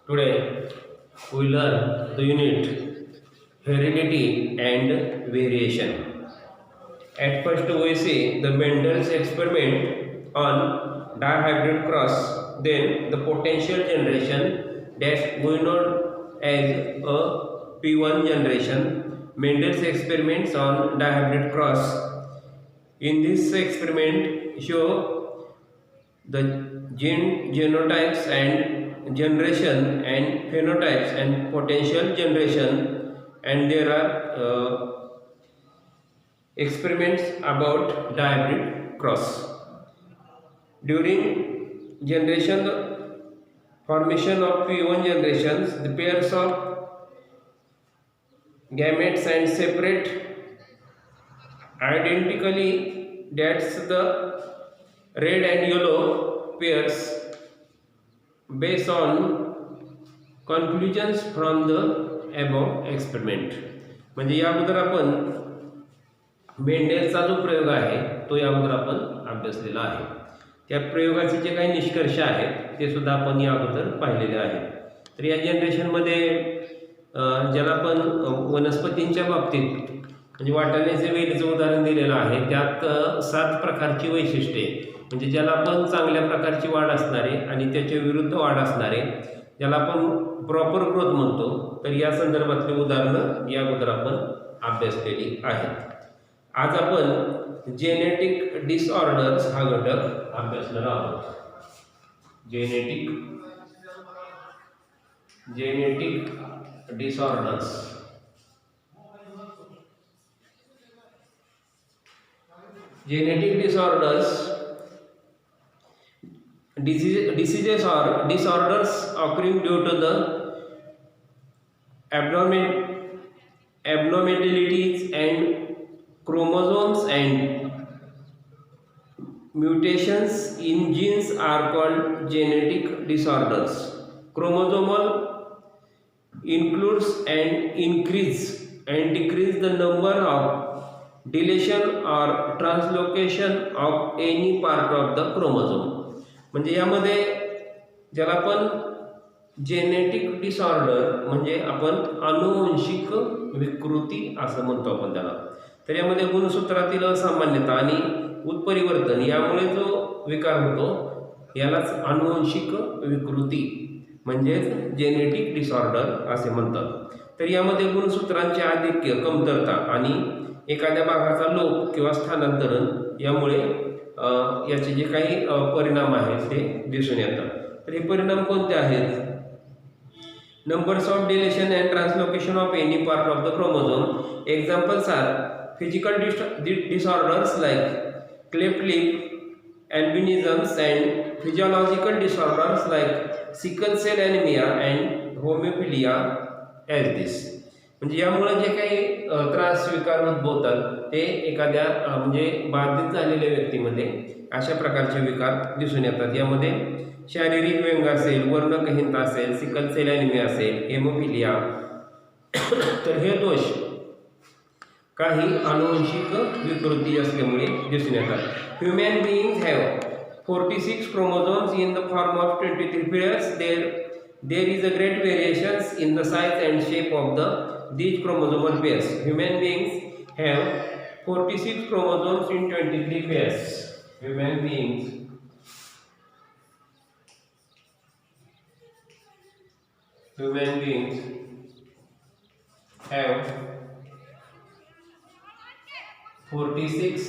Today we learn the unit heredity and variation. At first we see the Mendel's experiment on dihybrid cross, then the potential generation that we know as a P1 generation, Mendel's experiments on dihybrid cross. In this experiment show the genotypes and generation and phenotypes and potential generation, and there are experiments about dihybrid cross. During generation formation of P1 generations, the pairs of gametes and separate identically. That's the red and yellow pairs based on conclusions from the above experiment. म्हणजे या अगोदर आपण मेंडेलचा जो प्रयोग आहे तो या अगोदर आपण अभ्यासलेला आहे. त्या प्रयोगाचे जे काही निष्कर्ष आहेत ते सुद्धा आपण या अगोदर पाहिलेले आहेत. तर या जनरेशनमध्ये ज्याला आपण वनस्पतींच्या बाबतीत म्हणजे वाटाण्याचे वेलीचं उदाहरण दिलेलं आहे, त्यात 7 प्रकारची वैशिष्ट्ये म्हणजे ज्याला आपण चांगल्या प्रकारची वाढ असणारे आणि त्याच्या विरुद्ध वाढ असणारे, ज्याला आपण प्रॉपर ग्रोथ म्हणतो, तर या संदर्भातली उदाहरणं या अगोदर आपण अभ्यासलेली आहेत. आज आपण जेनेटिक डिसऑर्डर्स हा घटक अभ्यासणार आहोत. Genetic disorders. Genetic disorders, diseases or disorders occurring due to the abnormalities and chromosomes and mutations in genes are called genetic disorders. Chromosomal includes and increase and decrease the number of deletion or translocation of any part of the chromosome. म्हणजे यामध्ये ज्याला आपण genetic disorder म्हणजे आपण अनुवंशिक विकृती असं म्हणतो आपण त्याला. तर यामध्ये गुणसूत्रातील असामान्यता आणि उत्परिवर्तन यामुळे जो विकार होतो यालाच अनुवंशिक विकृती म्हणजेच जेनेटिक डिसऑर्डर असे म्हणतात. तर यामध्ये गुणसूत्रांचे आधिक्य, कमतरता आणि एखाद्या भागाचा लोप किंवा स्थानांतरण यामुळे याचे जे काही परिणाम आहेत ते दिसून येतात. तर हे परिणाम कोणते आहेत? Numbers of deletion and translocation of any part of the chromosome. Examples are physical disorders like cleft lip, albinisms and physiological disorders like sickle cell anaemia and haemophilia as this. म्हणजे यामुळे जे काही त्रास विकार उद्भवतात ते एखाद्या म्हणजे बाधित झालेल्या व्यक्तीमध्ये अशा प्रकारचे विकार दिसून येतात. यामध्ये शारीरिक व्यंग असेल, वर्णकहीनता असेल, सिकल सेल ॲनिमिया असेल, हेमोफिलिया. तर हे दोष काही अनुवंशिक विकृती असल्यामुळे दिसून येतात. Human beings have 46 chromosomes in the form of 23 pairs. There is a great variations in the size and shape of these chromosomal pairs. Human beings have 46 chromosomes in 23 pairs. Human beings have 46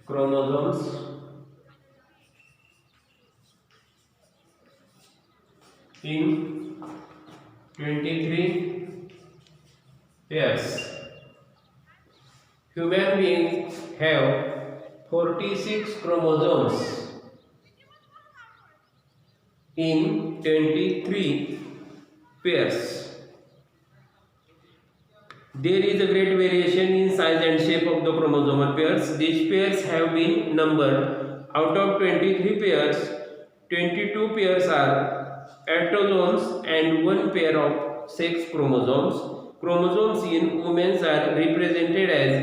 chromosomes in 23 pairs. Human beings have 46 chromosomes in 23 pairs. There is a great variation in size and shape of the chromosomal pairs. These pairs have been numbered. Out of 23 pairs, 22 pairs are autosomes and 1 pair of sex chromosomes. Chromosomes in women are represented as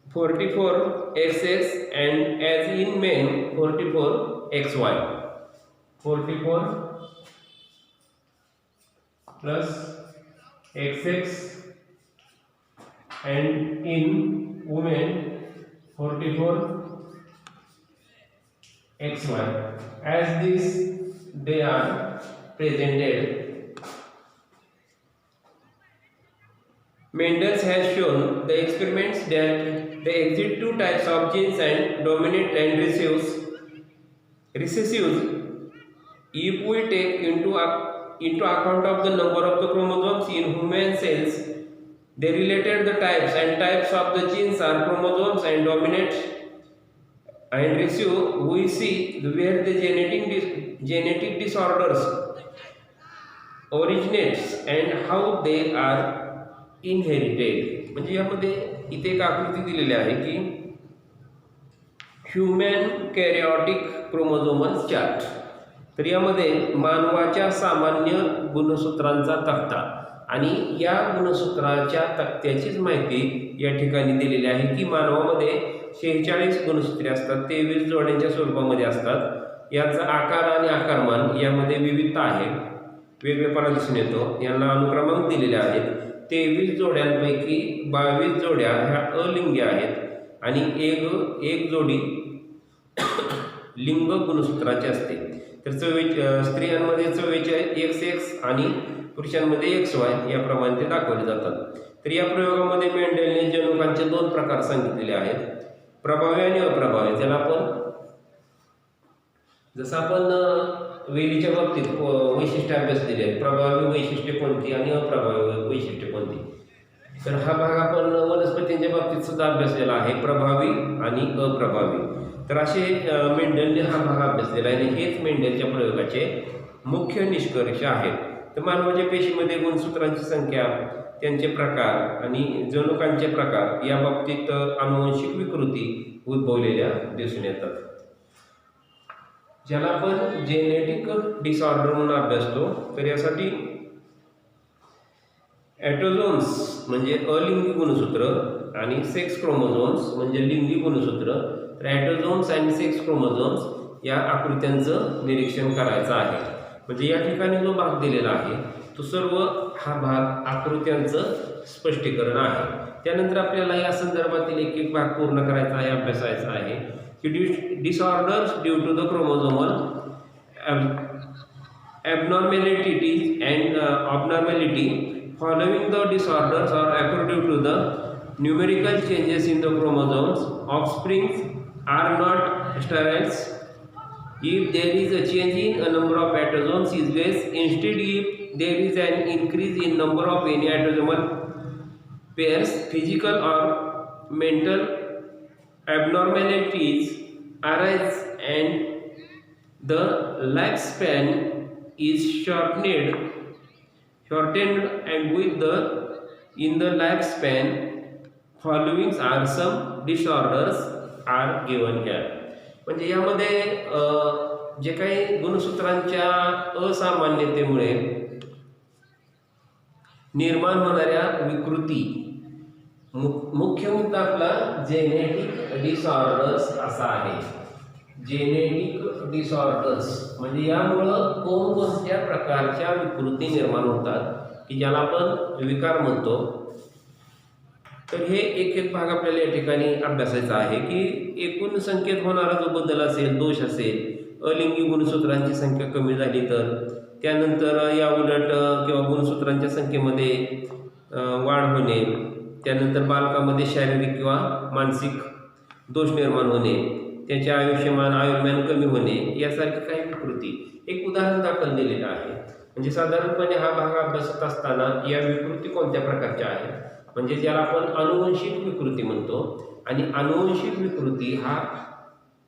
44XX and as in men 44XY. 44 plus XX, and in women 44 XY. As this they are presented, Mendel has shown the experiments that there exist two types of genes and dominant and recessives. If we take into account of the number of the chromosomes in human cells, they related the types of the genes are chromosomes and dominant and recessive. We see where the genetic disorders originates and how they are inherited. म्हणजे यामध्ये इथे एक आकृती दिलेली आहे की human karyotic chromosomal chart. तर यामध्ये मानवाच्या सामान्य गुणसूत्रांचा तक्ता आणि या गुणसूत्राच्या तक्त्याचीच माहिती या ठिकाणी दिलेली आहे की मानवामध्ये 46 गुणसूत्रे असतात, 23 जोड्यांच्या स्वरूपामध्ये असतात. याचा आकार आणि आकारमान यामध्ये विविधता आहे, वेगळेपणा दिसून येतो. यांना अनुक्रमांक दिलेले आहेत. 23 जोड्यांपैकी 22 जोड्या ह्या अलिंगी आहेत आणि एक जोडी लिंग गुणसूत्राची असते. तर स्त्रियांमध्ये 44 XX आणि पुरुषांमध्ये XY याप्रमाणे ते दाखवले जातात. तर या प्रयोगामध्ये मेंडेलने जनुकांचे 2 प्रकार सांगितलेले आहेत, प्रभावी आणि अप्रभावी. त्याला आपण जसं आपण वेलीच्या बाबतीत वैशिष्ट्य अभ्यास दिले आहेत, प्रभावी वैशिष्ट्ये कोणती आणि अप्रभावी वैशिष्ट्ये कोणती. तर हा भाग आपण वनस्पतींच्या बाबतीत सुद्धा अभ्यासलेला आहे, प्रभावी आणि अप्रभावी. तर असे मेंडेलने हा भाग अभ्यासलेला आहे आणि हेच मेंडेलच्या प्रयोगाचे मुख्य निष्कर्ष आहेत. तर मानवाच्या पेशीमध्ये गुणसूत्रांची संख्या, त्यांचे प्रकार आणि जनुकांचे प्रकार या बाबतीत आनुवंशिक विकृती उद्भवलेल्या दिसून येतात, ज्याला आपण जेनेटिक डिसऑर्डर म्हणून अभ्यासतो. तर यासाठी ॲटोझोम्स म्हणजे अलिंगी गुणसूत्र आणि सेक्स क्रोमोझोम्स म्हणजे लिंगी गुणसूत्र. तर ॲटोझोम्स आणि सेक्स क्रोमोझोम्स या आकृत्यांचं निरीक्षण करायचं आहे. म्हणजे या ठिकाणी जो भाग दिलेला आहे तो सर्व हा भाग आकृत्यांचं स्पष्टीकरण आहे. त्यानंतर आपल्याला या संदर्भातील एक भाग पूर्ण करायचा आहे, अभ्यासायचा आहे की disorders due to the chromosomal abnormalities and abnormality. Following the disorders are occur due to the numerical changes in the chromosomes. Offspring are not sterile. If there is a change in a number of autosomes is less. Instead, if there is an increase in number of any autosomal pairs, physical or mental abnormalities arise and the lifespan is shortened, and with the in the lifespan following are some disorders are given here. म्हणजे यामध्ये जे काही गुणसूत्रांच्या असामान्यतेमुळे निर्माण होणाऱ्या विकृती, मुख्य मुद्दा आपला जेनेटिक डिसऑर्डर्स असा आहे. जेनेटिक डिसऑर्डर्स म्हणजे यामुळं कोणत्या प्रकारच्या विकृती निर्माण होतात की ज्याला आपण विकार म्हणतो. तर हे एक भाग आपल्याला या ठिकाणी अभ्यासायचा आहे की एकूण संख्येत होणारा जो बदल असेल, दोष असेल, अलिंगी गुणसूत्रांची संख्या कमी झाली तर, त्यानंतर या उलट किंवा गुणसूत्रांच्या संख्येमध्ये वाढ होणे, त्यानंतर बालकामध्ये शारीरिक किंवा मानसिक दोष निर्माण होणे, त्याचे आयुर्मान कमी होणे, यासारखी काही विकृती एक उदाहरण दाखल दिलेलं आहे. म्हणजे साधारणपणे हा भाग अभ्यासत असताना या विकृती कोणत्या प्रकारच्या आहेत म्हणजे ज्याला आपण आनुवंशिक विकृती म्हणतो. आणि आनुवंशिक विकृती हा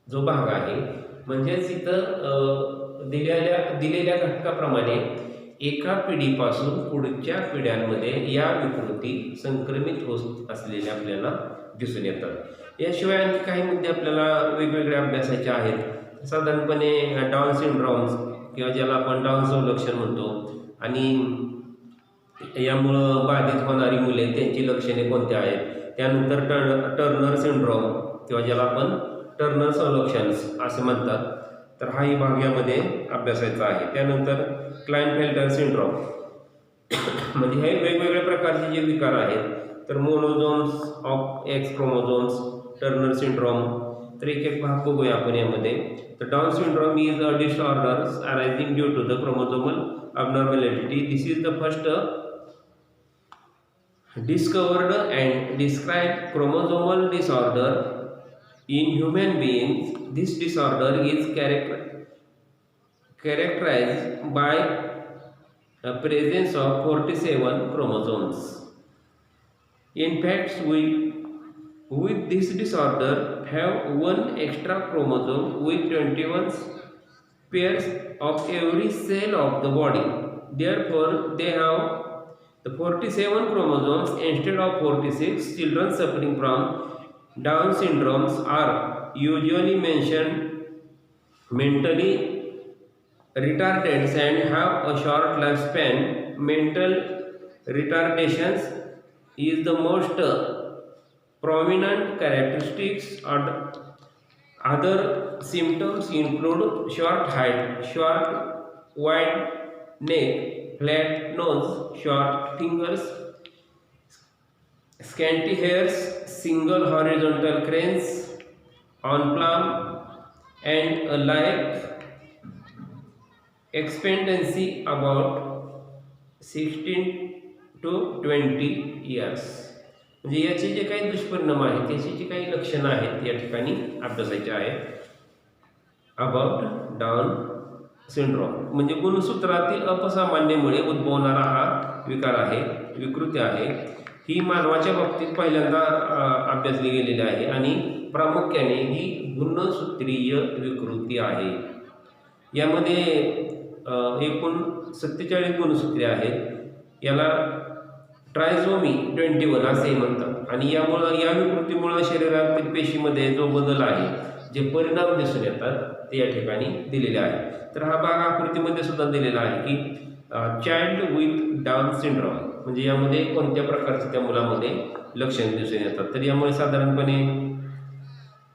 जो भाग आहे म्हणजेच इथं दिलेल्या घटकाप्रमाणे एका पिढीपासून पुढच्या पिढ्यांमध्ये या विकृती संक्रमित होत असलेल्या आपल्याला दिसून येतात. याशिवाय आणखी काही मुद्दे आपल्याला वेगवेगळे अभ्यासाचे आहेत. साधारणपणे डाऊन सिंड्रोम किंवा ज्याला आपण डाऊन संलक्षण म्हणतो आणि यामुळं बाधित होणारी मुले त्यांची लक्षणे कोणती आहेत. त्यानंतर टर्नर सिंड्रोम किंवा ज्याला आपण टर्नर संलक्षण असे म्हणतात. तर हाही भाग यामध्ये अभ्यासायचा आहे. त्यानंतर क्लाइनफेल्टर सिंड्रोम म्हणजे हे वेगवेगळ्या प्रकारचे जे विकार आहेत, तर monosomes of X chromosomes, Turner syndrome, तर एक एक भाग बघूया आपण यामध्ये. तर Down syndrome is a disorder arising due to the chromosomal abnormality. This is the first discovered and described chromosomal disorder in human beings. This disorder is characterized by the presence of 47 chromosomes. In fact, we with this disorder have one extra chromosome with 21 pairs of every cell of the body. Therefore, they have the 47 chromosomes instead of 46. Children suffering from Down syndromes are usually mentioned mentally retarded and have a short lifespan. Mental retardations is the most prominent characteristics. Other symptoms include short height, short wide neck, flat nose, short fingers, scanty hairs, single horizontal cranes on palm, and a life expectancy about 16 to 20 years. म्हणजे याचे जे काही दुष्परिणाम आहेत, त्याची जी काही लक्षणं आहेत या ठिकाणी अभ्यासायचे आहेत. अबाउट डाऊन सिंड्रोम म्हणजे गुणसूत्रातील अपसामान्यमुळे उद्भवणारा हा विकार आहे, विकृती आहे. ही मानवाच्या बाबतीत पहिल्यांदा अभ्यासली गेलेली आहे आणि प्रामुख्याने ही गुणसूत्रीय विकृती आहे. यामध्ये एकूण 47 गुणसूत्रे आहेत. याला ट्रायझोमी 21 असे म्हणतात आणि यामुळं या विकृतीमुळं शरीरातील पेशीमध्ये जो बदल आहे, जे परिणाम दिसून येतात ते या ठिकाणी दिलेले आहे. तर हा भाग आकृतीमध्ये सुद्धा दिलेला आहे की चाइल्ड विथ डाऊन सिंड्रोम म्हणजे यामध्ये कोणत्या प्रकारचे त्या मुलामध्ये लक्षणे दिसून येतात. तर यामुळे साधारणपणे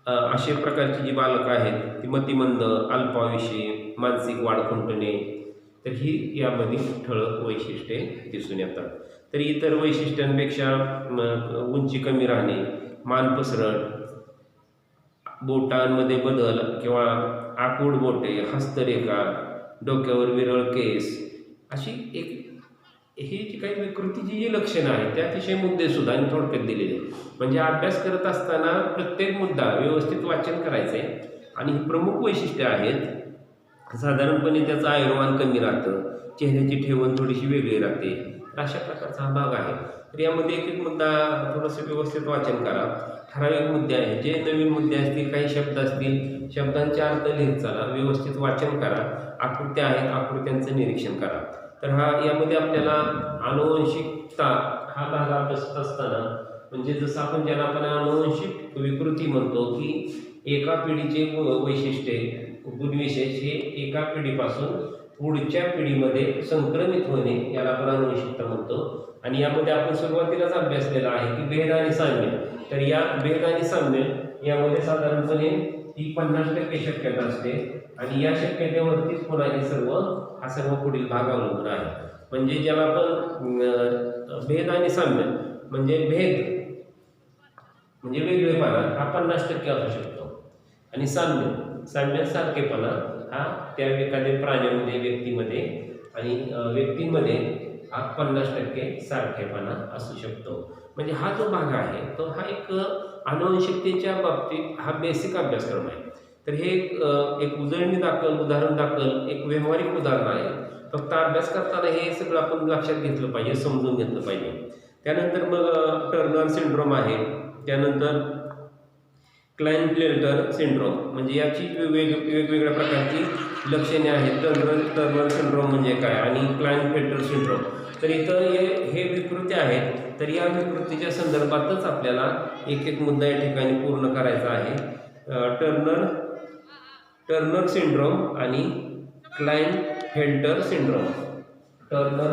अशा प्रकारची जी बालकं आहेत ती मतिमंद, अल्पायुषी, मानसिक वाढ खुंटणे, तर ही यामध्ये ठळक वैशिष्ट्ये दिसून येतात. तर इतर वैशिष्ट्यांपेक्षा उंची कमी राहणे, मान पसरट, बोटांमध्ये बदल किंवा आकूड बोटे, हस्तरेखा, डोक्यावर विरळ केस, अशी एक ही जी काही विकृतीची जी लक्षणं आहेत ते अतिशय मुद्देसुद्धा आणि थोडक्यात दिलेले आहेत. म्हणजे अभ्यास करत असताना प्रत्येक मुद्दा व्यवस्थित वाचन करायचं आहे आणि ही प्रमुख वैशिष्ट्ये आहेत. साधारणपणे त्याचं आयुर्मान कमी राहतं, चेहऱ्याची ठेवण थोडीशी वेगळी राहते, अशा प्रकारचा हा भाग आहे. तर यामध्ये एक एक मुद्दा थोडंसं व्यवस्थित वाचन करा. ठराविक मुद्दे आहेत, जे नवीन मुद्दे असतील, काही शब्द असतील, शब्दांचे अर्थ लिहित चला, व्यवस्थित वाचन करा. आकृत्या आहेत, आकृत्यांचं निरीक्षण करा. तर यामध्ये आपल्याला आनुवंशिकता हा भाग अभ्यासत असताना म्हणजे जसं ज्याला आपण आनुवंशिक विकृती म्हणतो की एका पिढीचे वैशिष्ट्ये, गुणविशेष हे एका पिढीपासून पुढच्या पिढीमध्ये संक्रमित होणे याला आपण आनुवंशिकता म्हणतो. आणि यामध्ये आपण सुरुवातीलाच अभ्यासलेला आहे की भेद आणि साम्य. तर या भेद आणि साम्य यामध्ये साधारणपणे ही 50% शक्यता असते आणि या शक्यतेवरतीच पुन्हा हे सर्व पुढील भाग अवलंबून आहे. म्हणजे ज्याला आपण भेद आणि साम्य म्हणजे भेद म्हणजे वेगळेपणा हा 50% असू शकतो आणि साम्य सारखेपणा हा त्या एखाद्या प्राण्यामध्ये, व्यक्तीमध्ये आणि व्यक्तींमध्ये हा 50% सारखेपणा असू शकतो. म्हणजे हा जो भाग आहे तो हा एक आनुवंशिकतेच्या बाबतीत हा बेसिक अभ्यासक्रम आहे. तर हे एक उदाहरण दाखल एक व्यावहारिक उदाहरण आहे. फक्त अभ्यास करताना हे सगळं आपण लक्षात घेतलं पाहिजे, समजून घेतलं पाहिजे. त्यानंतर मग टर्नर सिंड्रोम आहे. त्यानंतर क्लाइनफेल्टर सिंड्रोम म्हणजे याची वेगवेगळ्या प्रकारची लक्षणे आहेत. टर्नर सिंड्रोम म्हणजे काय आणि क्लाइनफेल्टर सिंड्रोम. तर इथं हे विकृती आहेत. तर या विकृतीच्या संदर्भातच आपल्याला एक एक मुद्दा या ठिकाणी पूर्ण करायचा आहे. टर्नर सिंड्रोम आणि क्लाइनफेल्टर सिंड्रोम. टर्नर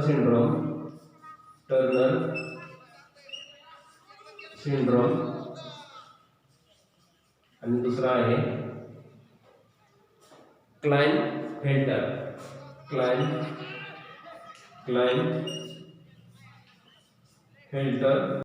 सिंड्रोम आणि दुसरा आहे Klinefelter, Klinefelter